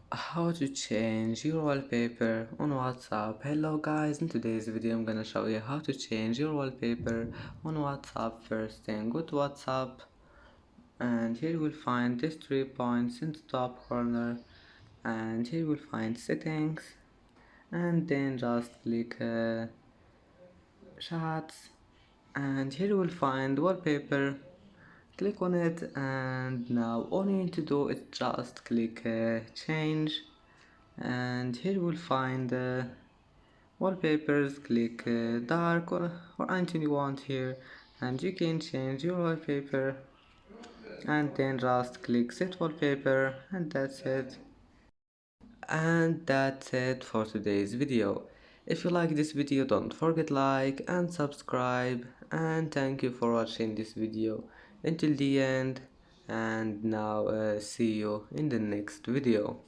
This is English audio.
How to change your wallpaper on WhatsApp. Hello guys, in today's video I'm gonna show you how to change your wallpaper on WhatsApp. First thing, go to WhatsApp and here you will find these 3 points in the top corner, and here you will find settings, and then just click chats, and here you will find wallpaper. Click on it, and now all you need to do is just click change, and here you will find wallpapers. Click dark or anything you want here, and you can change your wallpaper, and then just click set wallpaper, and that's it. And that's it for today's video. If you like this video, don't forget like and subscribe, and thank you for watching this video until the end. And now see you in the next video.